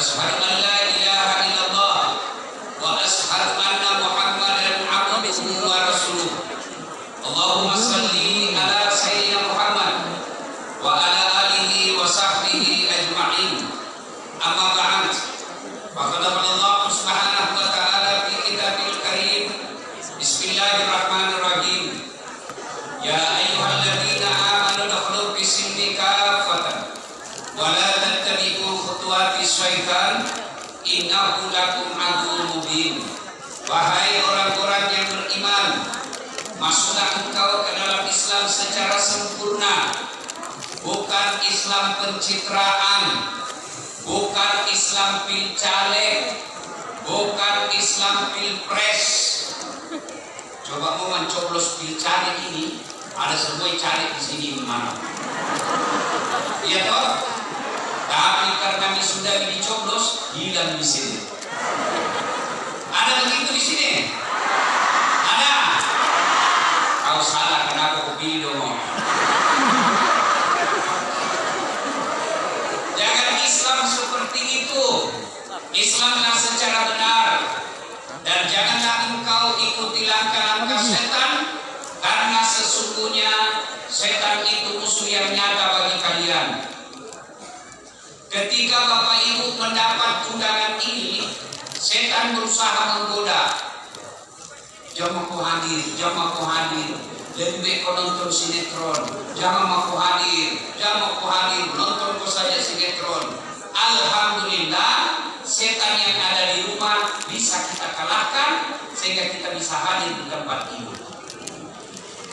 Asyhadu an la ilaha illallah wa asyhadu anna Muhammadan abduhu wa rasuluh. Allahumma salli ala sayyidina Muhammad wa ala alihi wa sahbihi ajma'in. Amma ba'd. Faqad qala Allah subhanahu wa ta'ala fi kitabil karim. Bismillahirrahmanirrahim. Ya ayyuhalladzina amanu dakhulu fis silmi kafatan wa la tattabi'u khutuwatis syaitan innahu lakum aduwwun mubin. Wahai orang-orang yang beriman, masuklah engkau ke dalam Islam secara sempurna, bukan Islam pencitraan, bukan Islam pilcaleg, bukan Islam pilpres. Coba mau mencoblos pilcaleg ini, ada semua caleg di sini mana? Iya toh? Tapi karena sudah dicoblos, hilang di sini. Ada begitu di sini? Ada? Kau salah, kenapa kau pilih dong? Jangan Islam seperti itu. Islamlah secara benar. Dan janganlah engkau ikuti langkah-langkah setan, karena sesungguhnya setan itu musuh yang nyata bagi kalian. Ketika Bapak Ibu mendapat undangan ini, setan berusaha menggoda. Jangan mau hadir, jangan mau hadir. Lebih baik kau nonton sinetron. Jangan mau hadir, jangan mau hadir. Nonton kau saja sinetron. Alhamdulillah, setan yang ada di rumah bisa kita kalahkan sehingga kita bisa hadir di tempat ini.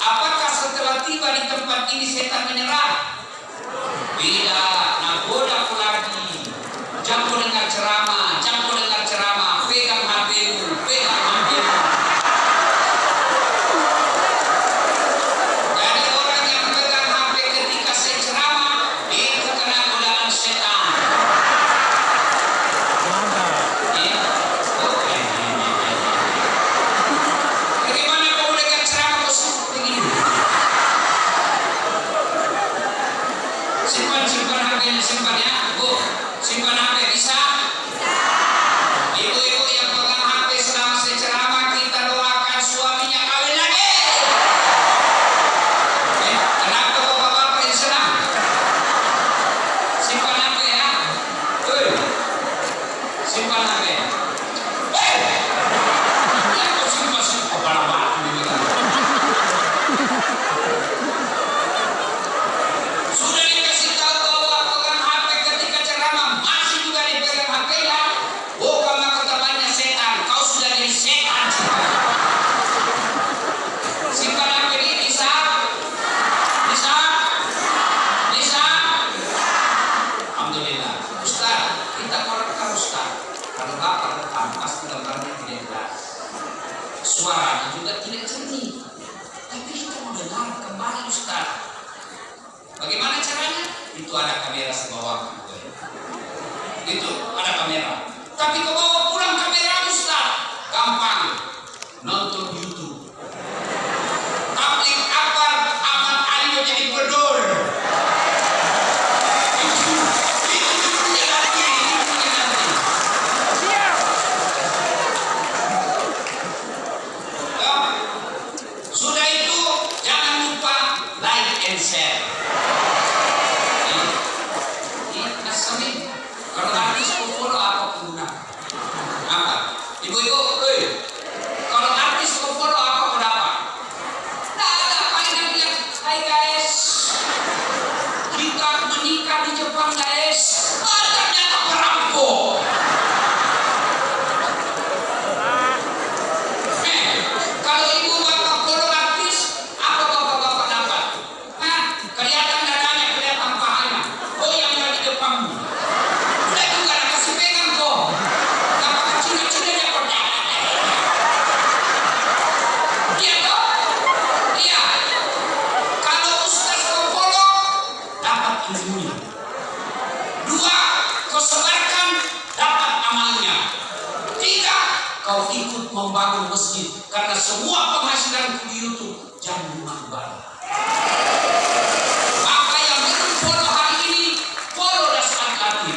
Apakah setelah tiba di tempat ini setan menyerah? Tidak, nagoda aku lagi. Jangan kau dengar ceramah, jangan kau dengar ceramah. Pegang HP-mu, pegang HP-mu. Jadi orang yang pegang HP ketika saya ceramah, itu kena godaan setan. Bagaimana kau dengar ceramah kau begini? Simpan HP-nya, simpan ya, Bu. Simpan HP bisa? Ibu-ibu yang pegang HP selama saya ceramah, kita doakan suaminya kawin lagi. Kenapa bapak-bapak yang senang? Simpan HP ya. Simpan HP. Ya kau simpan bapak sudah dikasih tahu bahwa pegang HP ketika ceramah masih juga dipegang HP-nya, bukan maka temannya setan. Kau sudah jadi setan. Simpan HP ini bisa? Bisa? Bisa? Alhamdulillah. Ustaz, kita korekkan Ustaz. Kalau bapak rekam pasti gambarnya tidak jelas, suaranya juga tidak jernih. Tapi kita mau dengar kembali Ustaz. Bagaimana caranya? Itu ada kamera sebawah. Itu ada kamera. Tapi kau bawa pulang kamera Ustaz, gampang. Nonton YouTube. Tablik akbar Ahmad Ali jadi bedol. Itu punya nanti, itu punya nanti. Sudah itu jangan lupa like and share. Kalau artis follow apa guna? Apa? Ibu-ibu, kalau artis follow apa guna apa? Nah, ada paling bilang, hai guys, kita menikah di Jepang guys. Ternyata perampok. Kalau ibu bapak follow artis, apa bapak-bapak dapat? Kelihatan dadanya, kelihatan pahanya. Oh, yang ada di depanmu. Udah itu gak ada kasih pegang kok. Gak pakai cina-cina dia pernah. Iya toh? Iya. Kalau Ustaz kau follow, dapat ilmunya. 2, kau sebarkan, dapat amalnya. 3, kau ikut membangun masjid. Karena semua penghasilan di YouTube jangan dimanfaatkan. Maka yang belum follow hari ini, follow dah saat lagi.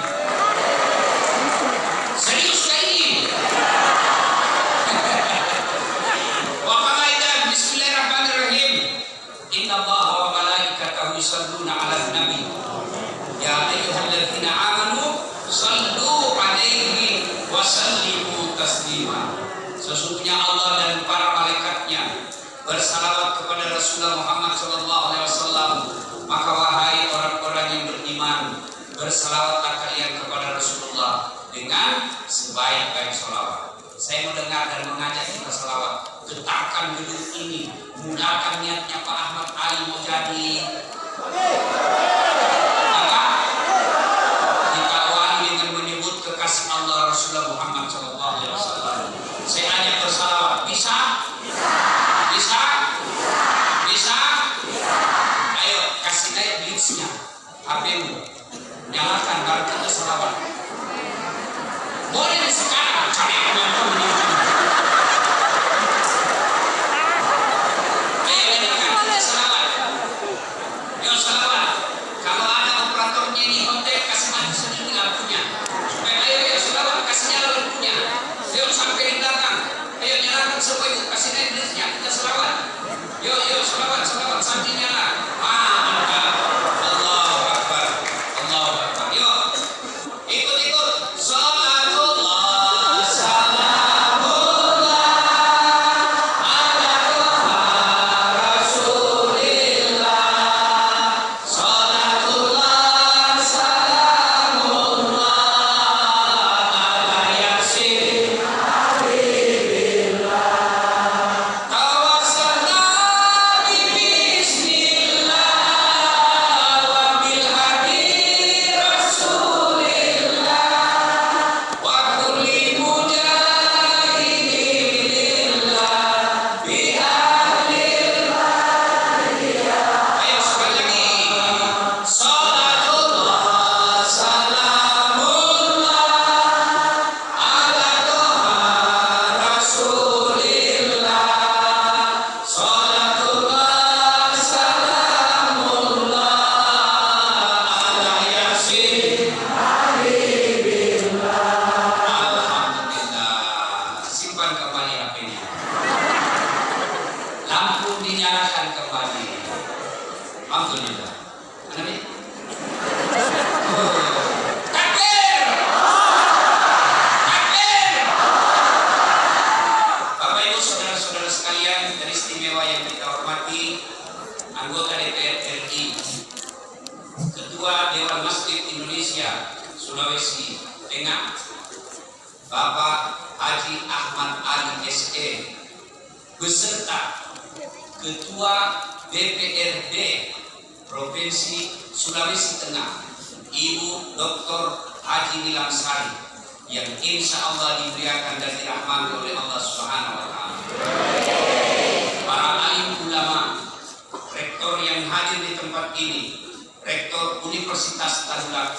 sebaik-baik sholawat. Saya mendengar dan mengajak kita sholawat. Getarkan gedung ini, mudahkan niatnya Pak Ahmad Ali mau jadi apa? Kita awali dengan menyebut kekasih Allah Rasulullah Muhammad SAW. Saya ajak bersalawat. Bisa? Bisa? Bisa? Ayo kasih naik blitznya, HP-mu, nyalakan baru kita salawat. Boleh sekarang cari teman-teman. Ayo nyalakan kita salawat. Yuk salawat. Kalau ada operatornya ini hotel kasih mati sendiri lampunya. Supaya ayo salawat kasih nyala lampunya. Yuk sampai di belakang. Ayo nyalakan semua itu kasih naik blitznya kita salawat. Yuk salawat sampai nyala. Mantap. Allahu Akbar. Allahu Akbar. Yuk. Ikut. Salatullah salamullah ala Rasulillah. Salatullah salamullah ala yasin habibillah. Tawassalna bismillah wa bil hadi rasulillah wa kulli mujahidin lillah bi ahlil bariyah. Ayo sekali lagi. Salatullah salamullah ala Rasulillah. Salatullah salamullah ala yasin habibillah. Alhamdulillah. Simpan kembali HP-nya. Lampu dinyalakan kembali. Alhamdulillah. Amin. Takbir! Takbir! Bapak Ibu saudara-saudara sekalian, teristimewa yang kita hormati, anggota DPR RI, Ketua Dewan Masjid Indonesia Sulawesi Tengah, Bapak Haji Ahmad Ali SE, beserta Ketua DPRD Provinsi Sulawesi Tengah, Ibu Dr. Haji Nilam Sari, yang insya Allah dimuliakan dan dirahmati oleh Allah Subhanahu wa Ta'ala. Para alim ulama, rektor yang hadir di tempat ini, rektor Universitas Tadulak,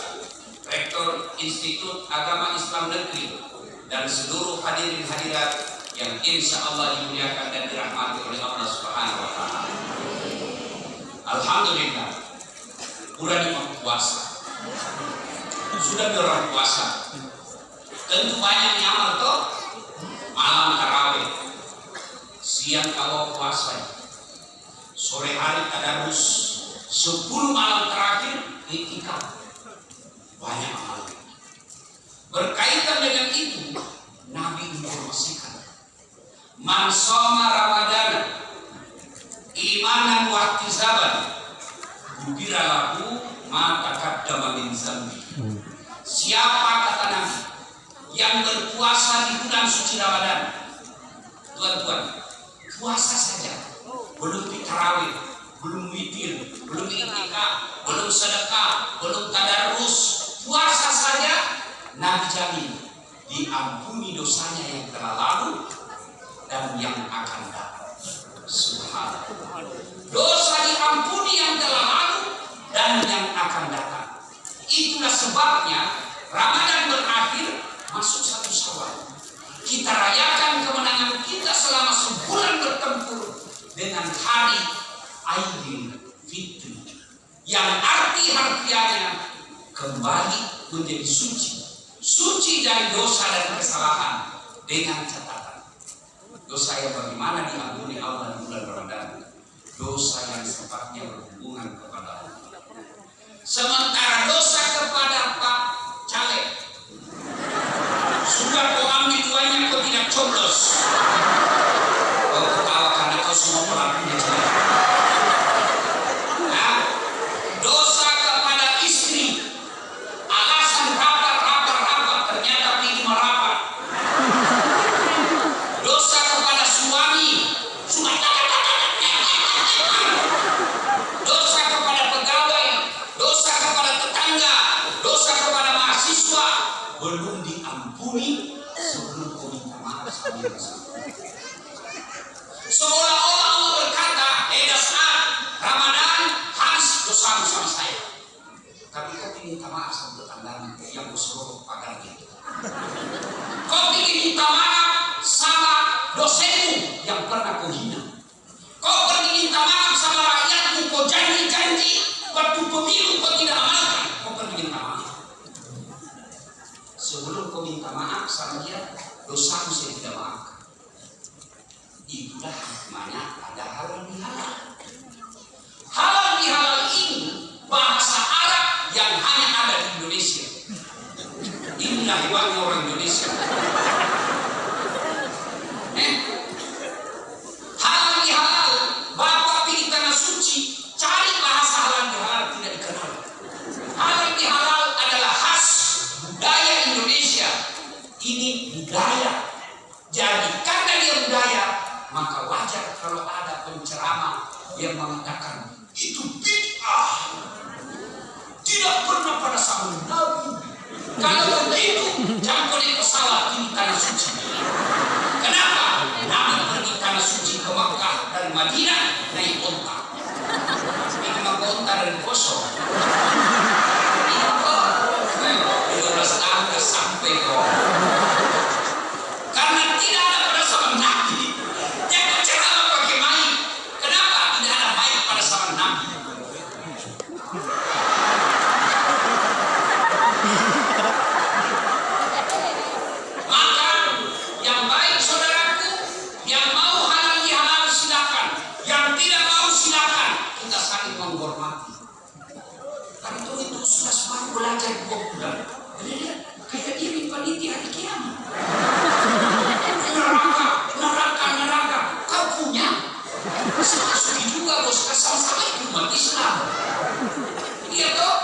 rektor Institut Agama Islam Negeri, dan seluruh hadirin hadirat yang insya Allah dimuliakan dan dirahmati oleh Allah Subhanahu wa Ta'ala. Alhamdulillah, bulan puasa sudah berbulan puasa. Tentu banyak nyaman toh, malam tarawih, siang awal puasa, sore hari tadarus, 10 malam terakhir iktikaf. Banyak amal. Berkaitan dengan itu, Nabi informasikan, man shoma Ramadan imanan wa ihtisaban gufira lahu ma taqaddama min dzambi. Siapa, kata Nabi, yang berpuasa di bulan suci Ramadan, tuan-tuan, puasa saja, belum tarawih, belum witir, belum iktikaf, belum sedekah, belum tadarus, puasa saja, Nabi jamin diampuni dosanya yang telah lalu dan yang akan datang. Subhanallah. Dosa diampuni yang telah lalu dan yang akan datang. Itulah sebabnya Ramadan berakhir, masuk 1 Syawal. Kita rayakan kemenangan kita selama sebulan bertempur dengan hari Aidil Fitri, yang arti-harfiahnya kembali menjadi suci dari dosa dan kesalahan, dengan catatan dosa yang bagaimana diampuni Allah di bulan Ramadan, dosa yang sifatnya berhubungan kepada Allah. Sementara dosa kepada Pak Caleg, sudah kau ambil duanya, kau tidak coblos. Kau ketawa karena kau semua pelakunya jelek. Nah, dosa kepada istri, alasan rapat, ternyata pergi merapat, belum diampuni sebelum kau minta maaf sama yang bersangkutan. Seolah-olah Allah berkata, dasar Ramadan harus dosamu sama saya. Tapi kau ingin minta maaf sama tetanggamu yang berseluruh pagar gitu. Kau ingin minta maaf sama dosenmu yang pernah kau hina. Kau pergi minta maaf sama rakyatmu, kau janji-janji waktu pemilu kau tidak amalkan. Kau pergi minta maaf. Sebelum kau minta maaf sama dia, dosamu saya tidak maafkan. Itulah hikmahnya ada halal bihalal. Halal bihalal ini bahasa Arab yang hanya ada di Indonesia. Inilah hebatnya orang Indonesia. Halal bihalal, Bapak pilih tanah suci, cari bahasa halal bihalal tidak dikenal. Halal bihalal adalah khas budaya Indonesia. Ini budaya. Jadi karena dia budaya, maka wajar kalau ada penceramah yang mengatakan itu bid'ah. Tidak pernah pada zaman Nabi. Kalau begitu, jangan kau naik pesawat di tanah suci. Kenapa? Nabi pergi tanah suci ke Makkah dari Madinah naik onta. Ini maka onta dari kosong. Ini kok 12 tahun ke sampai kok. Karena tidak ada pada zaman Nabi. Jangan ceramah pakai mic. Kenapa? Tidak ada mic pada zaman Nabi. Maka yang baik saudaraku, yang mau halal bihalal silakan, yang tidak mau silakan. Kita saling menghormati. Tapi itu sudah semua belajar 2 bulan. Kayak dia panitia hari kiamat. Neraka. Kau punya. Sudah juga bos sama-sama umat Islam. Iya toh?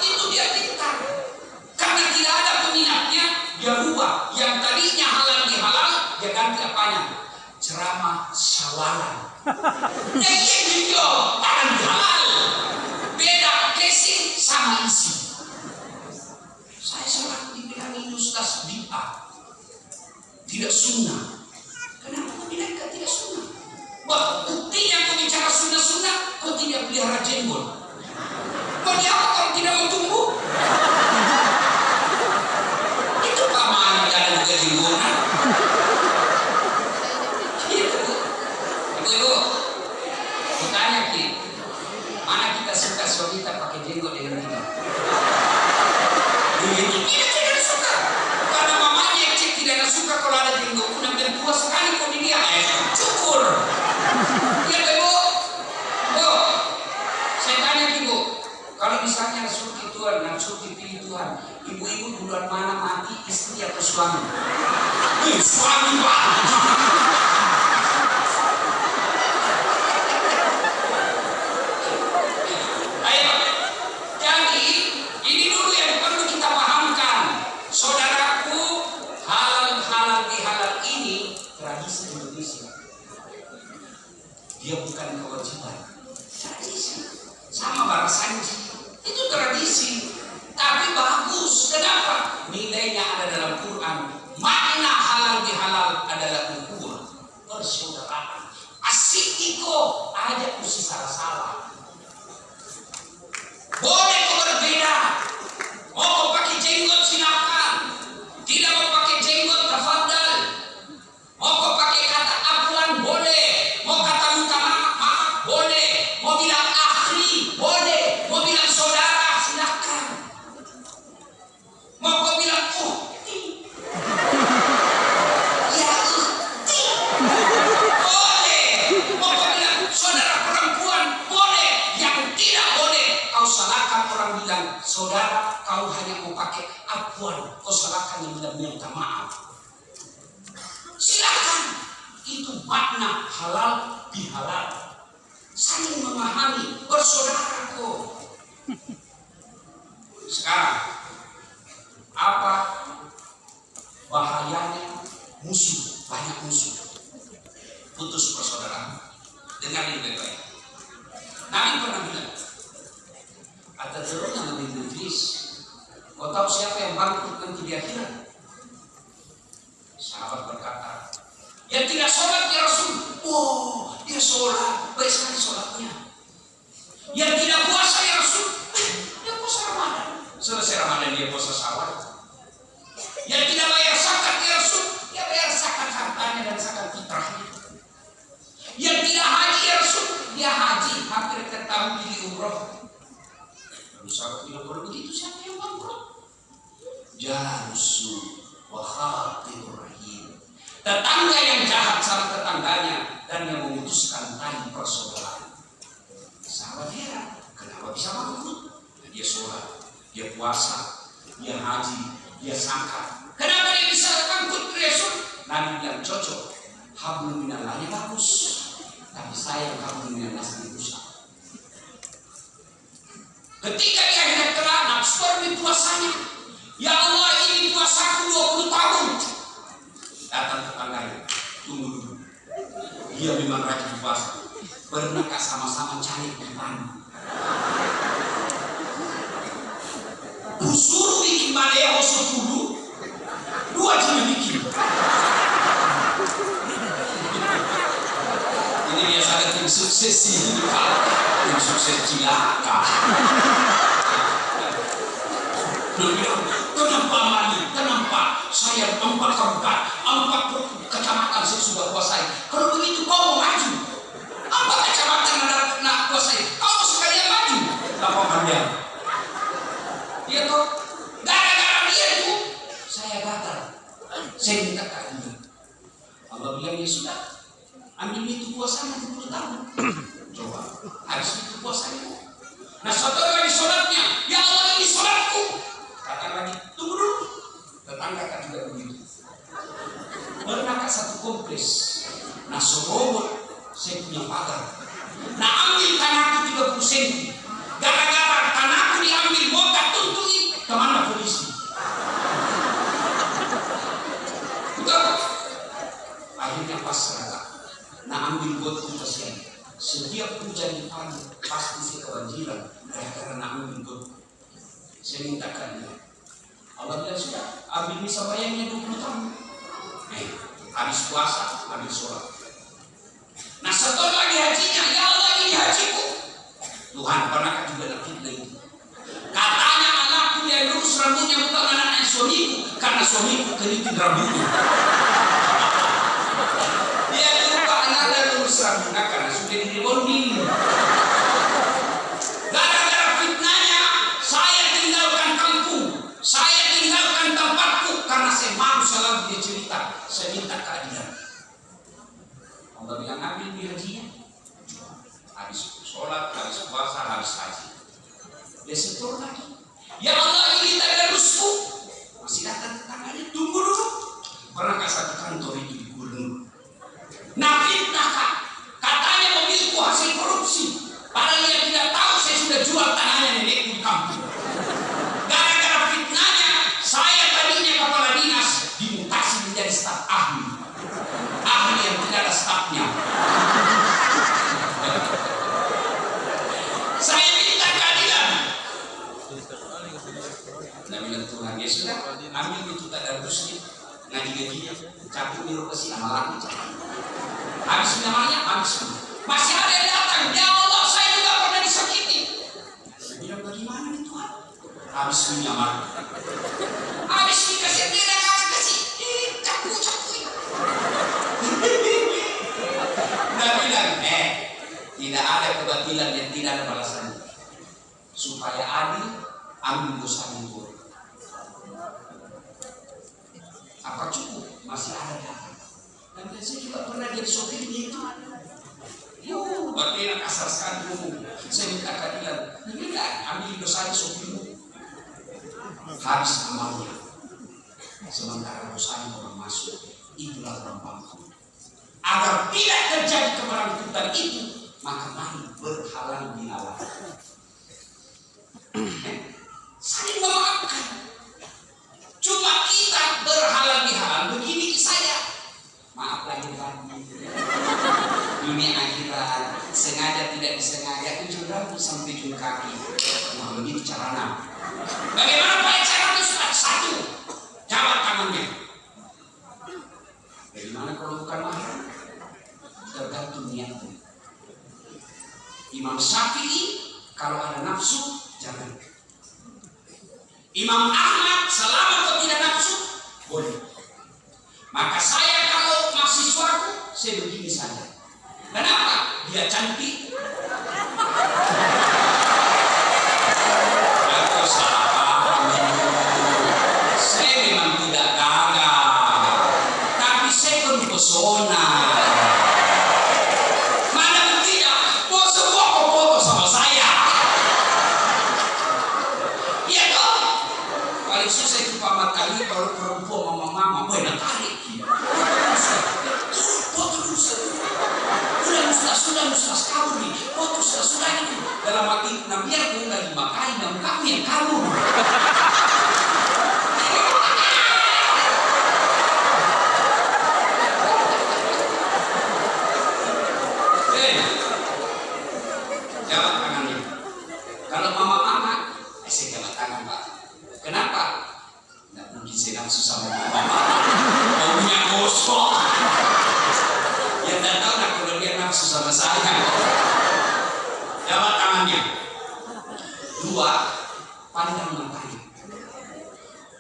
Itu dia pintar. Karena tidak ada peminatnya, dia rubah. Yang tadinya halal bihalal, dia ganti apanya? Ceramah syawalan. Nah iya juga, halal bihalal. Beda casing sama isi. Saya selalu dibilang ini ustaz bid'ah, tidak sunnah. Kenapa kau bilang tidak sunnah? Wah, buktinya kau bicara sunnah-sunnah, kau tidak pelihara jenggot. Kau apa kalau tidak mau tumbuh? Itu paman dan juga jenggotan. Itu, ibu-ibu, bertanya Ki, mana kita suka wanita pakai jenggot dengan kita? Tidak suka. Karena mamanya yang cek tidak suka kalau ada jenggot. Udah tua sekali kau dia cukur. Iya ibu. Bu, saya tanya ibu. Kalau misalnya nasuki Tuhan, nasuki pilih Tuhan, ibu-ibu duluan mana mati, istri atau suami? Suami pak. Ayo, jadi ini dulu yang perlu kita pahamkan, saudaraku. Halal bihalal ini tradisi Indonesia. Dia bukan kewajiban, tradisi. Sama barasanji. Itu tradisi, tapi bagus. Kenapa? Nilainya ada dalam Quran. Makna halal bihalal adalah ukhuwah, persaudaraan. Asik iko, ajak usi salah-salah. Boleh kau berbeda. Mau kau pakai jenggot silakan. Tidak mau pakai jenggot tafadhal. Mau kau pakai kata afwan boleh. Mau kata minta maaf boleh. Mau bilang akhli boleh. Mau bilang saudara silakan. Mau kau bilang uhti. Ya uhti. Boleh. Mau kau bilang saudara perempuan boleh. Yang tidak boleh kau salahkan orang bilang saudara, kau hanya mau pakai afwan. Kau salahkan yang bilang minta maaf. Silakan. Itu makna halal bihalal. Saling memahami, bersaudara kok. Sekarang apa bahayanya musuh? Banyak musuh. Putus persaudaraan. Dengar ini baik-baik. Nabi pernah bilang, atadruna man iblis? Kau tahu siapa yang bangkrut nanti di akhirat? Sahabat berkata, yang tidak sholat ya Rasul. Oh, dia sholat, baik sekali sholatnya. Yang tidak puasa ya Rasul. Dia puasa Ramadan. Selesai Ramadan dia puasa Syawal. Yang tidak bayar zakat ya Rasul. Dia bayar zakat hartanya dan zakat fitrahnya. Yang tidak haji ya Rasul. Dia haji hampir ketahun di umroh. Lalu sahabat bilang, kalau begitu siapa yang bangkrut? Jarusu wa khatirur rahim. Tetangga yang jahat sama tetangganya dan yang memutuskan tali persaudaraan. Sahabat heran, kenapa bisa bangkrut? Dia sholat, dia puasa, dia haji, dia zakat. Kenapa dia bisa bangkrut Rasul? Nabi bilang cocok. Hablum minallahi bagus, tapi sayang hablum minannas rusak. Ketika dia hendak kelak nafsu puasanya, ya Allah ini puasaku 20 tahun. Datang tetangganya, tunggu dulu. Dia memang rajin puasa. Pernahkah sama-sama cari iman? Suruh bikin maleo 10, 2 jam bikin. Ini biasanya tim sukses ini, tim sukses cilaka. Kenapa mani? Kenapa? Saya 4 kecamatan saya sudah kuasai. Kalau begitu kau mau maju? 4 kecamatan nak kuasai. Kau sekalian maju. Laporkan dia. Dia tuh gara-gara dia itu saya gagal. Saya minta keadilan. Allah bilang ya sudah. Ambil itu puasanya 20 tahun. Coba harus itu puasanya. Nah satu lagi sholatnya. Ya Allah ini sholatku. Datang lagi, tunggu dulu. Tetangga kan juga begitu. Pernahkah satu kompleks? Nah serobot saya punya pagar. Nah ambil tanahku 30 cm. Gara-gara tanahku diambil, bokat tuntuin. Kemana polisi? Betul. Akhirnya pasrah. Nah ambil buat kasihan. Setiap hujan di pagi pasti saya kebanjiran. Karena ambil buat. Saya mintakan dia. Allah bilang sudah, ambil misa bayangnya 20 tahun. Habis puasa, habis sholat. Nah setelah lagi hajinya, ya Allah ini hajiku. Tuhan pernahkah juga nak fitnah itu? Katanya anakku yang lurus rambutnya bukan anaknya suamiku, karena suamiku keriting rambutnya. Dia lupa anaknya lurus rambutnya karena sudah diribonding. Gara-gara fitnahnya, saya tinggalkan kampung, saya tinggalkan tempatku karena saya malu selalu dia cerita. Saya minta keadilan. Allah bilang ambil di hajinya. Habis sholat, habis puasa, habis haji. Dia setor lagi. Ya Allah ini tadarusku. Masih datang tetangganya, tunggu dulu. Pernahkah satu kantor itu di gubernur? Nah fitnah kak. Katanya mobilku hasil korupsi. Padahal dia tidak tahu saya sudah jual tanahnya nenekku di kampung. Gara-gara fitnahnya, saya tadinya kepala dinas dimutasi menjadi staf ahli. Ahli yang tidak ada stafnya. Saya minta keadilan. Nah bilang Tuhan ya sudah, ambil itu tadarusnya, ngaji gajinya, cabut birokrasi nama lagi. Habis namanya, habis. Masih ada yang datang. Ya Allah, saya juga pernah disakiti. Saya bilang bagaimana nih Tuhan? Habis menyamar. Habis dikasih dia dan kasih. Capu. Udah bilang, tidak ada kebatilan yang tidak ada balasannya. Supaya adil, ambil dosa itu. Apa cukup? Masih ada datang. Dan saya juga pernah jadi sopir itu. Berarti nak kasar sekali ngomong. Saya minta keadilan. Tidak, ambil dosanya sopirmu. Habis amalnya. Sementara dosanya orang masuk. Itulah orang bangkrut. Agar tidak terjadi keberangkutan itu, maka mari berhalang di Allah. Saling memaafkan. Cuma kita berhalang di halang begini saya. Maaf lagi dunia akhirat sengaja tidak disengaja ujung rambut sampai ujung kaki. Nah begitu caranya. Bagaimana cara satu, jawab tangannya. Bagaimana kalau bukan mahram? Tergantung niatnya. Imam Syafi'i kalau ada nafsu jangan. Imam Ahmad selama kau tidak nafsu boleh. Maka saya kalau mahasiswaku saya begini saja. Kenapa? Dia cantik. Aku salah paham. Saya memang tidak gagal, tapi saya pun pesona. Mana buktinya? Mau semua kau foto sama saya. Iya toh? Paling susah itu pamat kali kalau perempuan mama-mama boleh tarik. Foto dulu sudah kabur nih. Foto sudah ini. Dalam hati nah biar aku nggak dimakain dan kamu yang kabur. Jawab tangannya. Kalau mama-mama, saya jawab tangan Pak. Kenapa? Nggak mungkin saya nafsu sama mama. Maunya gosok. Ya tidak tahu nak kalau dia nafsu sama saya. Jawab tangannya. Dua, pandang matanya.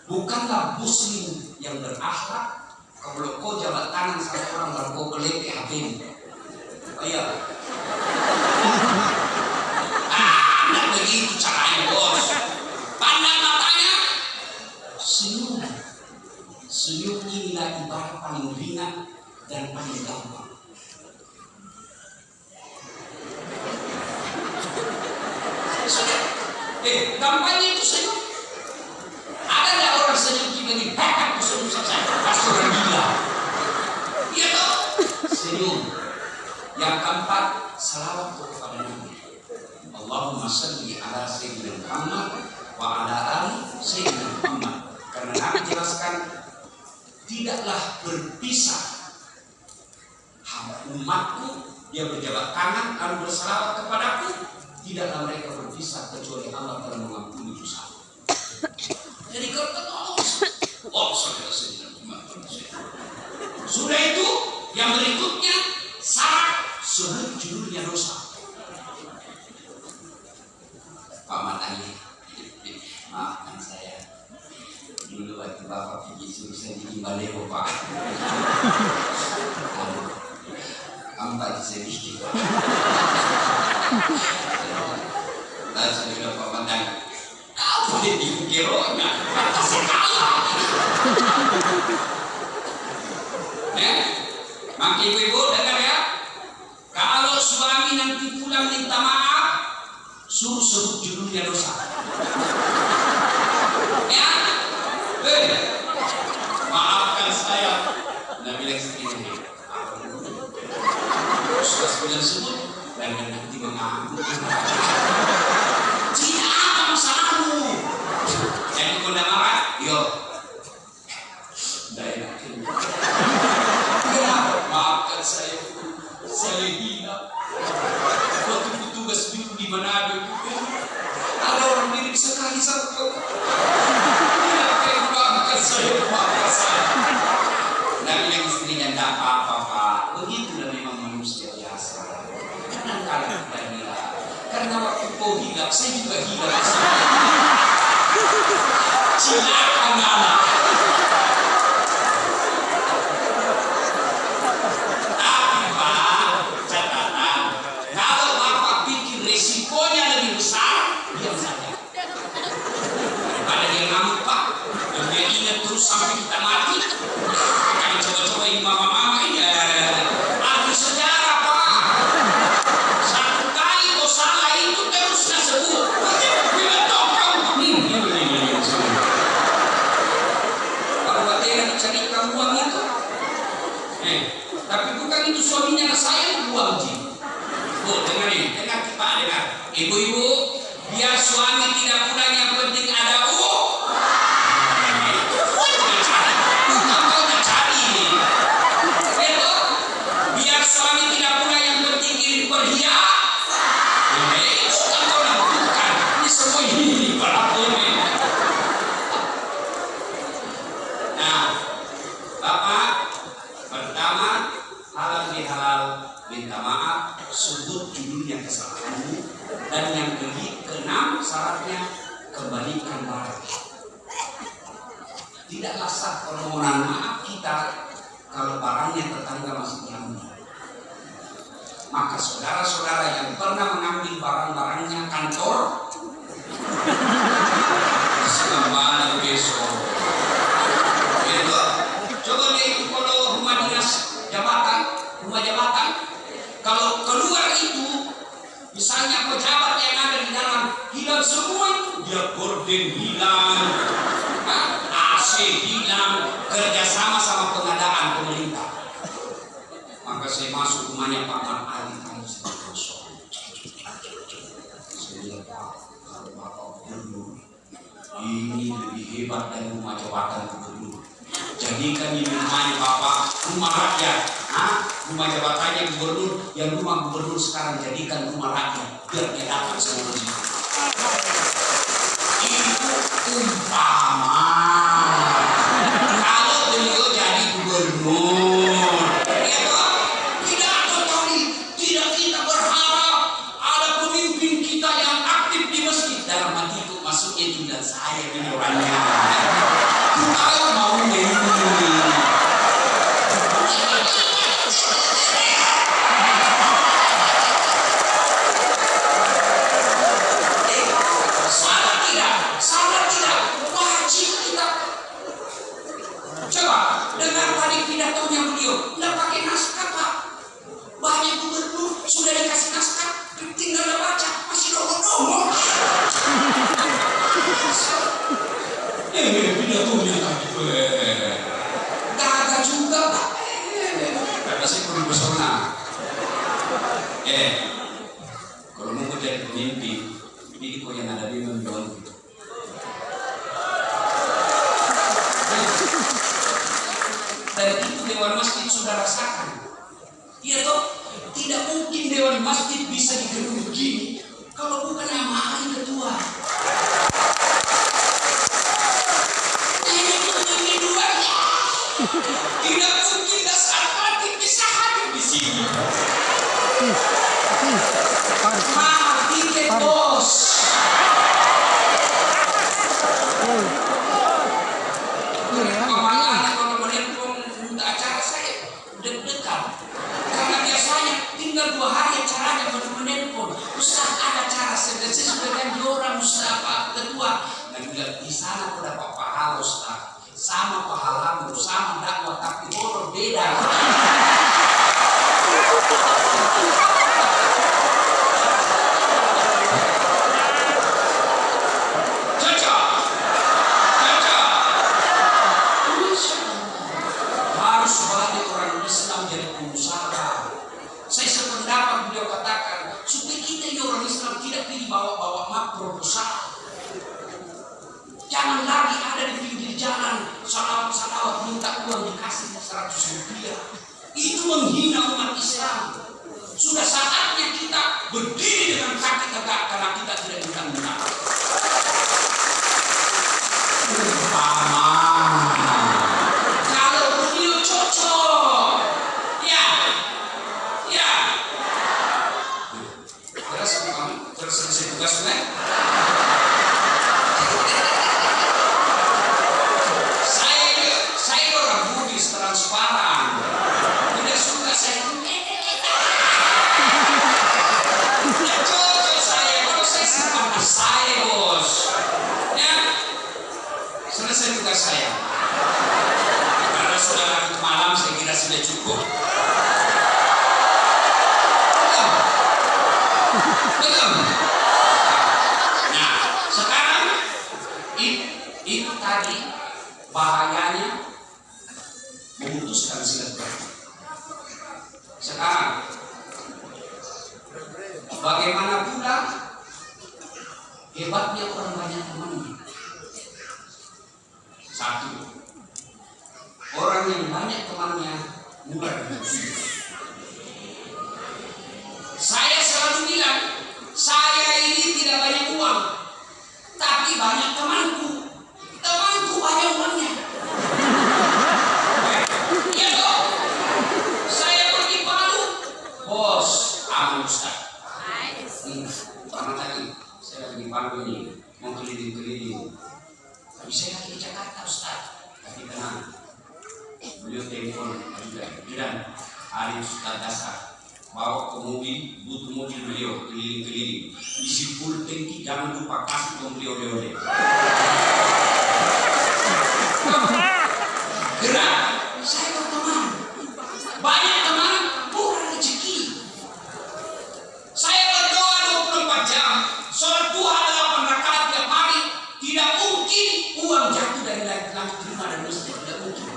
Bukanlah muslim yang berakhlak kalau kau jawab tangan sama orang dan kau kelip HP-mu. Oh iya. Tidak begitu caranya bos. Pandang matanya, senyum. Senyum inilah ibarat paling ringan dan paling gampang. Gampangnya itu senyum. Ada nggak orang senyum kita ini? Aku senyum saja. Pasti orang gila. Iya toh? Senyum. Yang keempat, salawat kepada Nabi. Allahumma shalli ala sayyidina Muhammad wa ala ali sayyidina Muhammad. Karena Nabi jelaskan tidaklah berpisah umatku yang berjabat tangan lalu bersalawat kepadaku, tidaklah mereka berpisah kecuali Allah telah mengampuni dosa. Jadi kalau sudah itu yang berikutnya syarat sebut judulnya dosa. Pak Matanya, maafkan saya. Dulu waktu Bapak pergi suruh saya di Baleo Pak. Ampat saya bikin. Lalu sudah Pak Matanya, kau boleh diukirona, kasih kalah. Maka ibu-ibu dengar ya. Kalau suami nanti pulang minta maaf, suruh sebut judulnya dosa. Ya, maafkan saya. Nah bilang segini, sudah bilang sebut dan nanti mengaku. Tidak apa masalahmu. Jadi kau dah marah, yuk. Maafkan saya hina. Waktu petugas dulu di Manado, ada orang mirip sekali sama kau. Maafkan saya. Nabi yang istrinya tidak apa-apa Pak. Begitulah memang manusia biasa. Kadang-kadang kita gila. Karena waktu kau hilap, saya juga hilap. Silakan anak. Sampai kita mati. Kami coba-coba ini mama-mama ini ahli sejarah Pak. Satu kali kau salah itu terusnya sebut. Bila tahu kau kalau baterai cari kamu uang itu. Tapi bukan itu suaminya saya buang sih. Oh dengar ini, dengar kita dengar. Ibu-ibu, biar suami tidak pulang yang penting ada uang. Bapak, pertama halal bihalal, minta maaf, sebut judulnya kesalahanmu, dan yang keenam syaratnya kembalikan barang. Tidaklah sah permohonan maaf kita kalau barangnya tetangga masih diambil. Maka saudara-saudara yang pernah mengambil barang-barangnya kantor, selamat besok. Itu, coba deh itu kalau rumah dinas jabatan, rumah jabatan, kalau keluar itu, misalnya pejabat yang ada di dalam hilang semua itu, dia gorden hilang, AC hilang, kerjasama sama pengadaan pemerintah. Maka saya masuk rumahnya Pak Mat Ali sedang kosong. Saya lihat Pak, kalau Bapak gubernur ini lebih hebat dari rumah jabatan gubernur. Jadikan ini rumahnya Bapak rumah rakyat. Rumah jabatannya gubernur, yang rumah gubernur sekarang jadikan rumah rakyat, biar dia dapat semua itu. Itu umpama kalau beliau jadi gubernur. Tidak kita berharap ada pemimpin kita yang aktif di masjid. Dalam hati itu maksudnya juga saya ini orangnya. Kita mau ini. Salah tidak, wajib kita. Coba dengar tadi pidatonya beliau, nggak pakai naskah Pak. Banyak gubernur sudah dikasih naskah, tinggal baca, masih domo-domo. Pidatonya tadi, gagah juga Pak. Kata saya perlu pesona. Kalau mau jadi pemimpin, ini kok yang ada di London. Dan itu Dewan Masjid sudah rasakan. Iya toh, tidak mungkin Dewan Masjid bisa digelar begini kalau bukan nama ahli ketua. Ini duanya. Tidak mungkin dasar hati bisa hadir di sini. Maaf, tiket bos. Kalau menelpon untuk acara saya deg-degan. Karena biasanya tinggal 2 hari acaranya baru menelpon. Ustaz ada acara saya sudah ganti orang Ustaz Pak Ketua. Dan bilang di sana aku dapat pahala Ustaz. Sama pahalamu, sama dakwah tapi orang beda. Harus banyak orang Islam jadi pengusaha. Saya sependapat beliau katakan supaya kita ini orang Islam tidak pilih bawa-bawa map proposal. Jangan lagi ada di pinggir jalan salawat-salawat minta uang dikasih 100 rupiah. Itu menghina umat Islam. Sudah saatnya kita berdiri dengan kaki tegak karena kita tidak minta-minta. Kalau beliau cocok, ya. Terus selesai tugasnya. Saya orang Buddhis transparan. Tidak suka saya. Tidak cocok saya kalau saya simpan saya bos. Ya, selesai tugas saya. Karena sudah larut malam, saya kira sudah cukup. Belum. Nah, sekarang itu tadi bahayanya memutuskan silaturahmi. Sekarang bagaimana pula hebatnya orang banyak temannya? Satu, orang yang banyak temannya murah hati. Saya selalu bilang, saya ini tidak banyak uang, tapi banyak temanku. Temanku banyak uangnya. video telepon juga. Dan Arif Tadasa bawa ke mobil, butuh mobil beliau keliling-keliling, isi full tangki, jangan lupa kasih pembeli oleh-oleh. Gerak, saya berteman, banyak teman, murah rezeki. Saya berdoa 24 jam, sholat duha 8 rakaat tiap hari. Tidak mungkin uang jatuh dari langit terima dan masjid, tidak mungkin.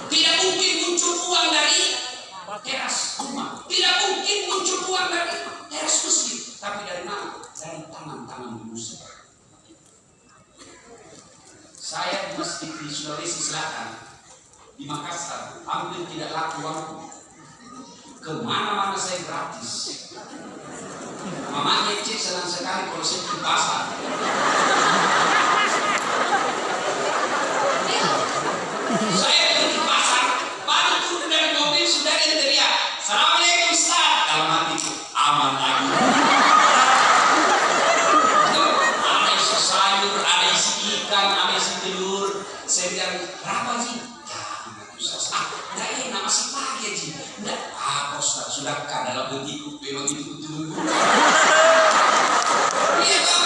Tidak mungkin muncul uang dari teras rumah, tidak mungkin muncul uang dari teras masjid. Tapi dari mana? Dari tangan-tangan manusia. Saya di masjid di Sulawesi Selatan, di Makassar, hampir tidak laku waktu. Kemana-mana saya gratis. Mamanya cek senang sekali kalau saya ke pasar. Saya pergi ke pasar, baru turun dari mobil sudah ada teriak, "Assalamualaikum Ustaz." Dalam hatiku, aman lagi. Ada isi sayur, ada isi ikan, ada isi telur. Saya bilang, "Berapa sih?" Tidak enak, masih pagi aja. Tidak, Ustaz, sudahkah dalam hatiku memang itu tunggu. Iya toh?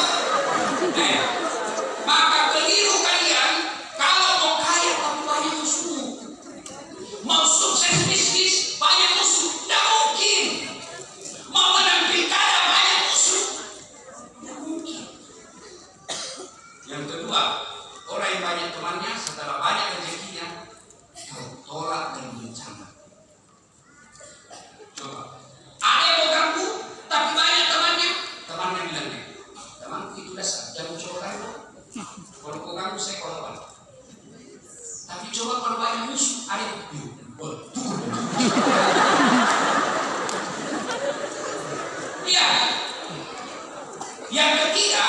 Maka keliru kalian kalau mau kaya tapi banyak musuh, mau sukses bisnis banyak musuh, tidak mungkin. Mau menang pilkada banyak musuh, tidak mungkin. Yang kedua, orang yang banyak temannya setelah banyak rezekinya tolak dan bencana. Coba, ada yang mau ganggu tapi banyak temannya bilang, temanku itu dasar, jangan coba ganggu. Kalau kau ganggu saya korban. Tapi coba kalau banyak musuh, ada yang iya. Yang ketiga,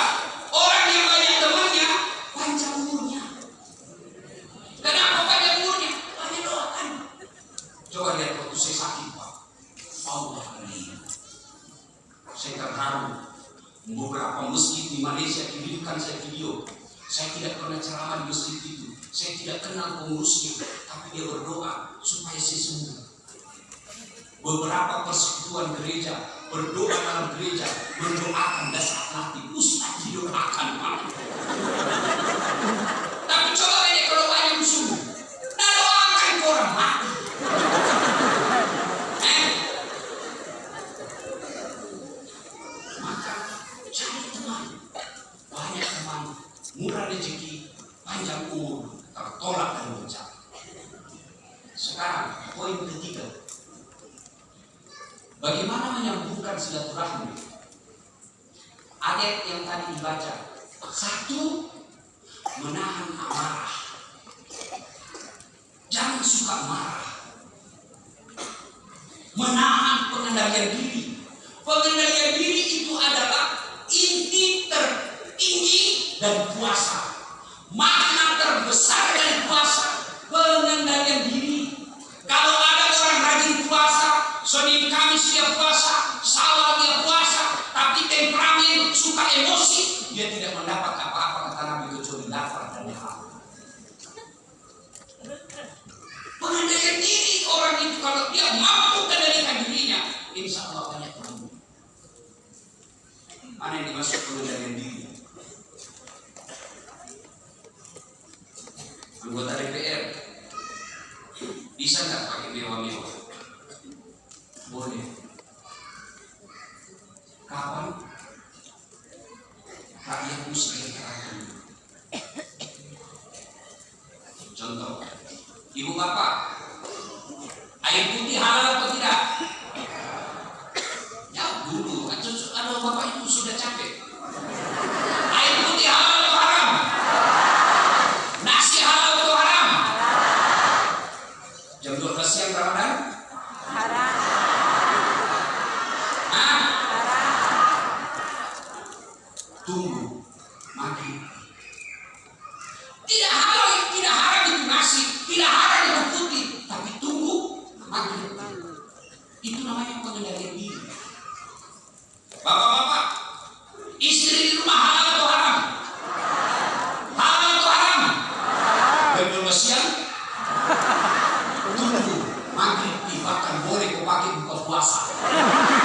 orang yang banyak temannya panjang umurnya. Kenapa panjang umurnya? Banyak doakan. Coba lihat waktu saya sakit, Pak. Allah ini. Saya terharu. Beberapa masjid di Malaysia kirimkan saya video. Saya tidak pernah ceramah di masjid itu. Saya tidak kenal pengurusnya, tapi dia berdoa supaya saya sembuh. Beberapa persekutuan gereja berdoa dalam gereja, mendoakan dasar mati. Ustaz didoakan, Pak. Tapi coba aja kalau banyak musuh, nah doakan orang mati. Maka cari teman, banyak teman, murah rezeki, panjang umur, tertolak dan bencana. Sekarang poin ketiga, bagaimana menyambungkan silaturahmi? Ayat yang tadi dibaca, satu, menahan amarah. Jangan suka marah. Menahan pengendalian diri. Pengendalian diri itu adalah inti tertinggi dan puasa. Makna terbesar dari puasa, pengendalian diri. Kalau ada orang rajin puasa, Senin Kamis dia puasa, Syawal dia puasa, tapi temperamen, suka emosi, dia tidak mendapat apa-apa kata Nabi kecuali lapar dan haus. Pengendalian diri orang itu, kalau dia mampu kendalikan dirinya, insya Allah banyak teman. Mana yang dimaksud pengendalian diri? Anggota DPR bisa nggak pakai mewah-mewah? Boleh. Kapan? Rakyat sejahtera. Contoh, ibu bapak, air putih halal atau tidak? Jauh dulu, aduh bapak itu sudah capek. Air putih halal atau haram? Nasi halal atau haram? Jam 12 siang Ramadan? Haram. Haram. Tunggu maghrib. Tidak halal, tidak haram itu nasi, tidak haram itu putih, tapi tunggu maghrib. Itu namanya pengendalian diri. Bapak-bapak, istri di rumah halal atau haram? Halal atau haram? Jam 12 siang? Tunggu bahkan boleh kau pakai buka puasa. Ya, bahkan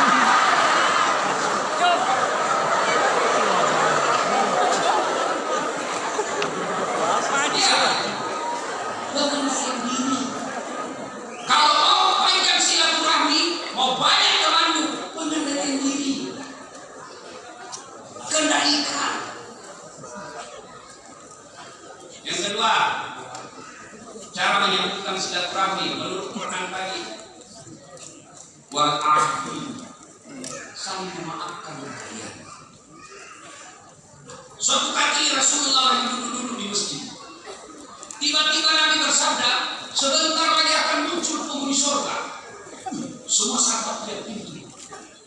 ini. Kalau mau panjang silaturahmi, mau banyak temanmu, pengendalian diri, kendalikan. Yang kedua, cara menyambungkan silaturahmi menurut Quran tadi, wal afi, saling memaafkan kalian. Suatu kali Rasulullah lagi duduk-duduk di masjid. Tiba-tiba Nabi bersabda, sebentar lagi akan muncul penghuni surga. Semua sahabat lihat pintu.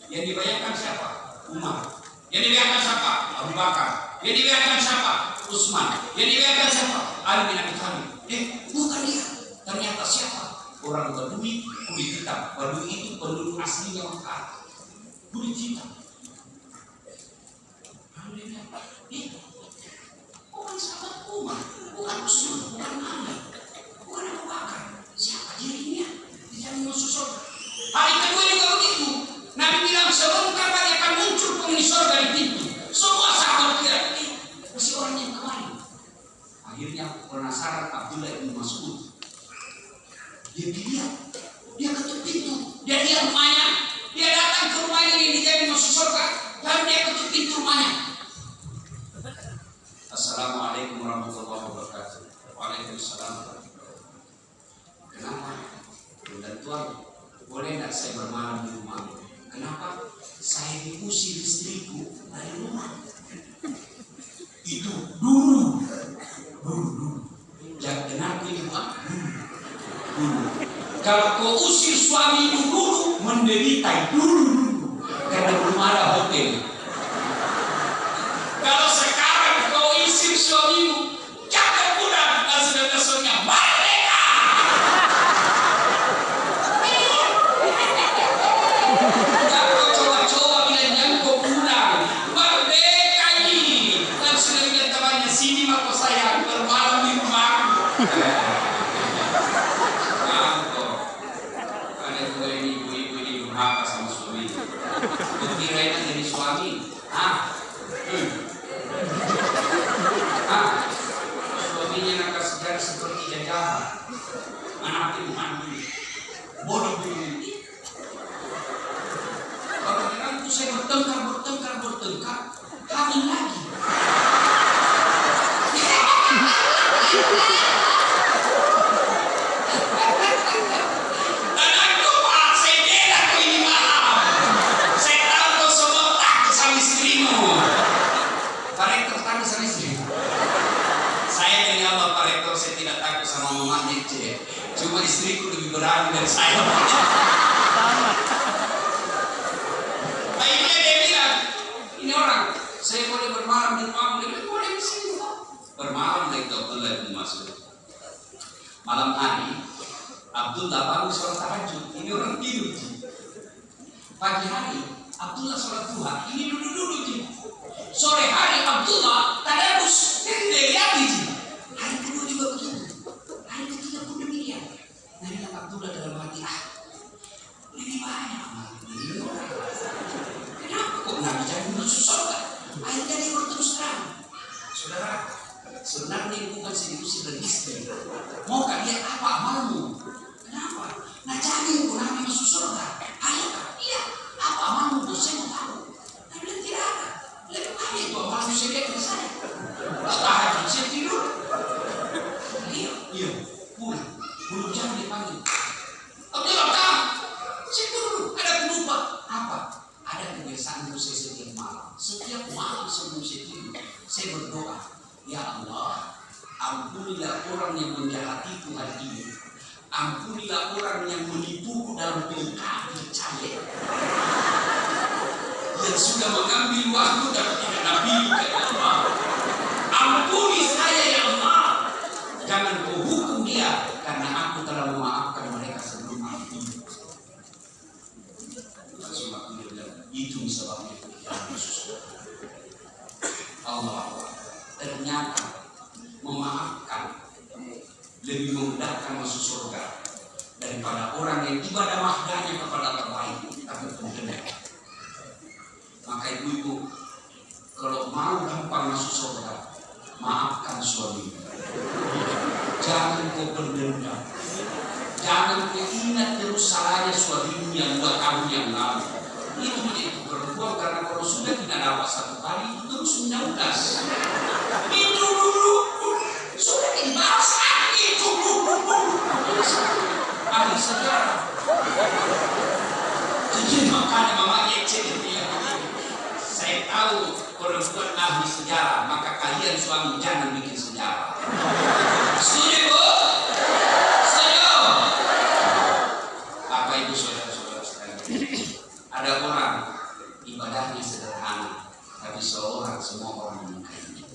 Yang dibayangkan siapa? Umar. Yang dibayangkan siapa? Abu Bakar. Yang dibayangkan siapa? Utsman. Yang dibayangkan siapa? Ali bin Abi Thalib. Bukan dia. Ternyata siapa? Orang Badui, kulit hitam. Badui itu penduduk aslinya Mekah. Kulit hitam. Bukan sahabat Umar, bukan Utsman, bukan Ali, bukan Abu Bakar. Siapa dirinya? Dia musuh surga. Hari kedua juga begitu. Nabi bilang sebentar lagi akan muncul penghuni surga di pintu. Semua sahabat kira, masih orang yang kemarin. Akhirnya penasaran Abdullah bin Mas'ud. Dia dilihat, dia ketuk pintu, dia lihat rumahnya, dia datang ke rumahnya yang dijadikan masuk surga, lalu dia ketuk pintu rumahnya. Assalamualaikum warahmatullahi wabarakatuh. Waalaikumsalam. Kenapa? Dan Tuhan, boleh tidak saya bermalam di rumah? Kenapa? Saya diusir istriku dari rumah. Itu dulu. Jangan kenapa ini Pak? Dulu. Kalau kau usir suamimu dulu, menderita dulu. Karena belum ada hotel. Kalau sekarang kau usir suamimu, jangan pulang, dan suaminya merdeka. Jangan kau coba-coba bilangnya kau pulang, merdeka ini. Dan suaminya temannya sini mah kau sayang bermalam di rumahku. Ada juga ini ibu-ibu ini durhaka sama suami. Kira-kira jadi suami, suaminya nakal sejarah seperti jajahan, anak itu mandi, bodoh begini. Kadang-kadang itu saya bertengkar, hamil lagi. Cuma istriku lebih berani dari saya. Akhirnya dia bilang, ini orang, saya boleh bermalam di rumahmu, dia bilang, boleh di sini. Bermalam dari Abdullah bin Mas'ud. Malam hari, Abdullah bangun sholat tahajud, ini orang tidur. Pagi hari, Abdullah sholat duha, ini duduk-duduk. Sore hari, Abdullah tadarus, dia tidak lihat. Hari kedua juga begitu. Hari ketiga pun demikian. Nah, ini Abdullah dalam hati, lebih banyak amal ini orang. Kenapa kok Nabi jadi masuk surga? Akhirnya dia berterus terang. Saudara, sebenarnya bukan sedikit dari istri. Maukah dia apa amalmu? Kenapa? Nah, jadi kok Nabi masuk surga? Ayo, iya. Apa amalmu? Saya mau tahu. Nabi bilang tidak ada. Lebih banyak itu amalmu saya ke saya. Tahajud saya tidur. Iya, pulang. Belum jam dipanggil. Abdullah datang. Saya dulu ada pelupa. Apa? Ada kebiasaan saya setiap malam. Setiap malam sebelum saya tidur, saya berdoa, ya Allah, ampunilah orang yang menjahatiku hari ini. Ampunilah orang yang menipuku dalam pilkada caleg. Yang sudah mengambil waktu dan tidak nabi ya Allah. Ampuni saya ya Allah. Jangan kau hukum dia karena aku telah memaafkan mereka sebelum aku. Itu sebabnya Allah ternyata memaafkan lebih memudahkan masuk surga daripada orang yang ibadah mahdanya kepada terbaik tapi pendekat. Maka ibu-ibu, kalau mau gampang masuk surga, maafkan suami. Jangan kau berdendam. Jangan kau ingat terus salahnya suamimu yang 2 tahun yang lalu. Itu menjadi perempuan karena kalau sudah tidak dapat 1 kali itu terus menyaudas. Itu dulu sudah dibahas itu ahli sejarah. Jadi makanya mama Ece dia saya tahu perempuan ahli sejarah, maka kalian suami jangan bikin sejarah. Setuju Bu? Setuju? Bapak Ibu saudara-saudara sekalian, ada orang ibadahnya sederhana, tapi seorang semua orang menyukainya.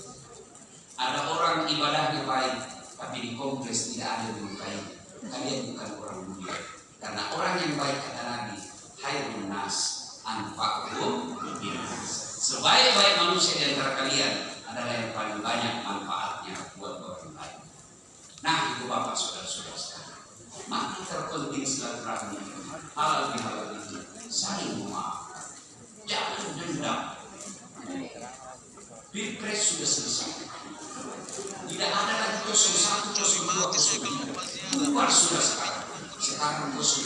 Ada orang ibadahnya baik, tapi di kongres tidak ada yang menyukainya. Kalian bukan orang mulia. Karena orang yang baik kata Nabi, khairun nas anfa'uhum linnas. Sebaik-baik manusia di antara kalian adalah yang paling banyak manfaatnya buat orang lain. Nah, itu Bapak saudara-saudara sekalian. Maka terpenting silaturahmi, halal bihalal itu saling memaafkan. Jangan dendam. Pilpres sudah selesai. Tidak ada lagi 01, 02, 03. Keluar sudah sekarang. Sekarang 00.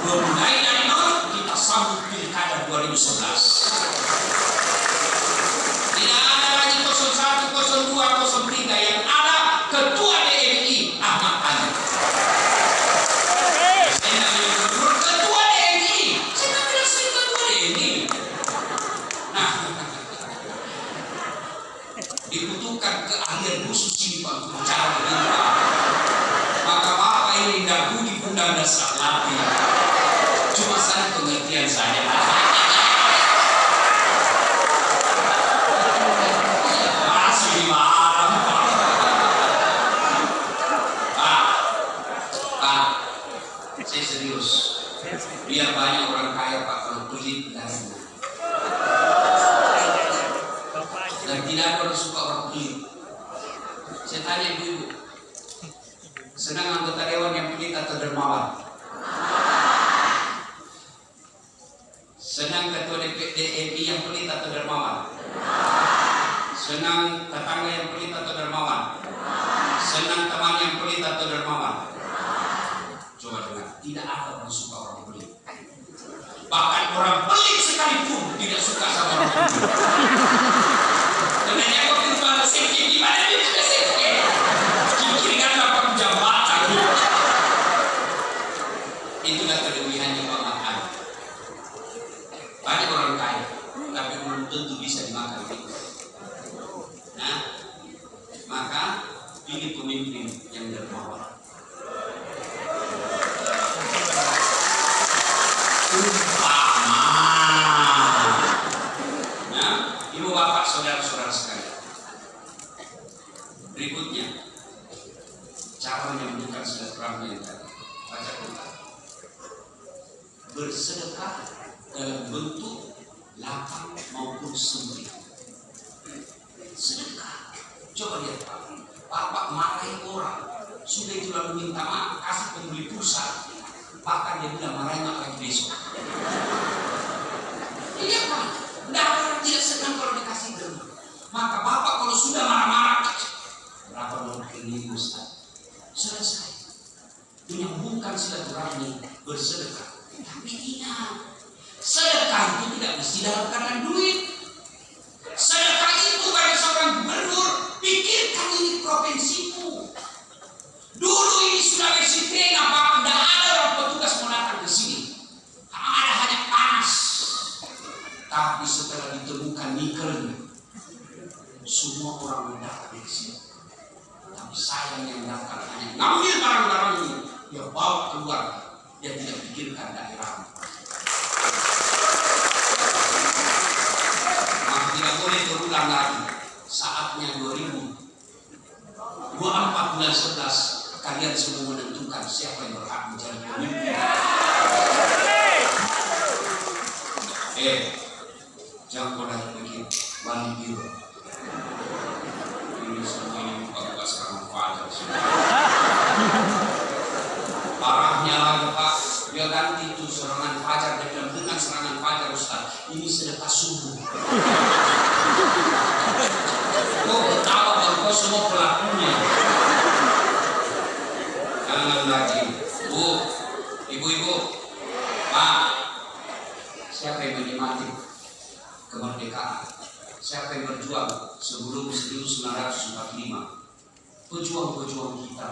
Mulai dari nol kita sambut pilkada 2011. Tidak ada lagi 01, 02, 03. Yang ada ketua DMI Ahmad Ali. Saya bilang ketua DMI. Saya bilang ketua DMI. Nah, dibutuhkan keahlian khusus Pak untuk bicara begini Pak. Maka Bapak ini dagu di pundak dasar latih. Cuma saya pengertian saya. Masih marah Pak. Saya serius. Biar banyak orang kaya Pak kalau pelit darinya. Dan tidak ada orang suka orang pelit. Saya tanya ibu-ibu, senang anggota dewan yang pelit atau dermawan? Senang ketua DPI yang pelit atau dermawan? Senang tetangga yang pelit atau dermawan? Senang teman yang pelit atau dermawan? Coba dengar, tidak ada orang suka orang pelit. Bahkan orang pelit sekalipun tidak suka sama orang pelit. Karena dia kok mana sedikit gimana dia juga sedikit. Kira-kira dapat jabatan. Itulah kelebihannya Pak Makan. Banyak orang kaya, tapi belum tentu bisa dimakan. Nah, maka pilih pemimpin yang dermawan. Ibu bapak saudara-saudara sekalian. Berikutnya, cara menyembuhkan silaturahmi yang tadi. Baca Quran. Bersedekah dalam bentuk lapang maupun sempit. Sedekah. Coba lihat Pak. Bapak marahin orang. Sudah itu lalu minta maaf, kasih pembeli pulsa. Bahkan dia bilang marahin lagi besok. Iya Pak. Tidak ada orang tidak senang kalau dikasih derma. Maka Bapak kalau sudah marah-marah, berapa orang ini Ustaz? Selesai. Menyambungkan silaturahmi bersedekah. Tapi ingat, sedekah itu tidak mesti dalam keadaan duit. Sedekah itu bagi seorang gubernur, pikirkan ini provinsimu. Dulu ini Sulawesi Tengah Pak, tidak ada orang petugas mau datang ke sini. Ada hanya panas. Tapi setelah ditemukan nikelnya, semua orang datang ke sini. Tapi sayang yang datang hanya ngambil barang-barangnya, dia bawa keluar, dia tidak pikirkan daerah. Maka tidak boleh terulang lagi. Saatnya 2024 bulan 11 kalian semua menentukan siapa yang berhak menjadi pemimpin. Jangan pernah bikin wali biru. Ini semua ini buka-buka sekarang fajar. Para ini sedekah subuh. Kau ketawa bahwa kau semua pelakunya. Jangan lagi, Bu, ibu-ibu, Pak, siapa yang menikmati kemerdekaan? Siapa yang berjuang sebelum 1945? Pejuang-pejuang kita,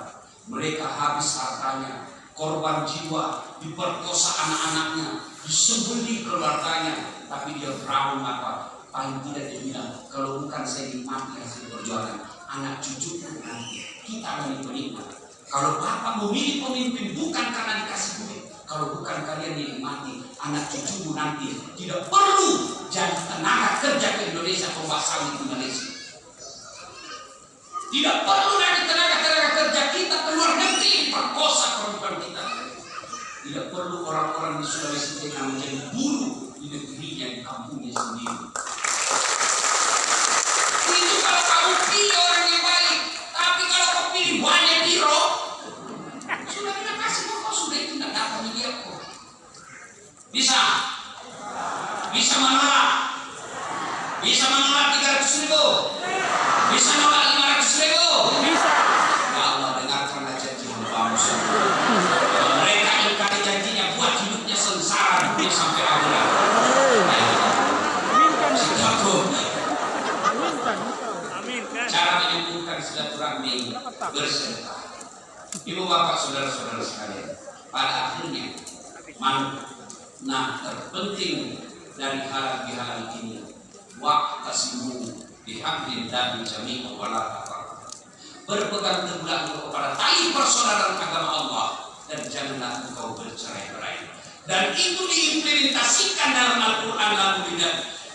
mereka habis hartanya, korban jiwa, diperkosa anak-anaknya, disembelih keluarganya, tapi dia berani apa? Paling tidak dia bilang, kalau bukan saya nikmati hasil perjuangan, anak cucuku nanti kita akan menikmati. Kalau Bapak memilih pemimpin bukan karena dikasih duit, kalau bukan kalian dinikmati, anak cucumu nanti tidak perlu jadi tenaga kerja ke Indonesia pembahas sawit di Malaysia. Tidak perlu lagi tenaga kerja kita keluar negeri perkosa perempuan kita. Tidak perlu orang-orang di Sulawesi Tengah menjadi buruh di negerinya, di kampungnya sendiri. Itu kalau kamu pilih orang yang baik. Tapi kalau kau pilih banyak biro, sudah kita kasih kau sudah itu tidak dapat miliar kok. Bisa? Bisa menolak? Bisa menolak 300.000? Bisa menolak 500.000? Bisa. Ya Allah, dengarkanlah janji hamba-Mu. Mereka ingkari janjinya, buat hidupnya sengsara dunia sampai akhirat. Cara menyambungkan silaturahmi bersedekah. Ibu bapak saudara-saudara sekalian, pada akhirnya makna terpenting dari halal ini waqtasimu bihablillahi jami'an wa la tafarraqu. Berpegang teguhlah kepada tali persaudaraan agama Allah dan janganlah engkau bercerai-berai. Dan itu diimplementasikan dalam Al-Quran lalu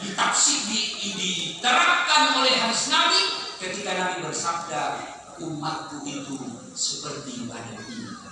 ditafsir diterapkan oleh hadis Nabi ketika Nabi bersabda, umatku itu seperti badan ini.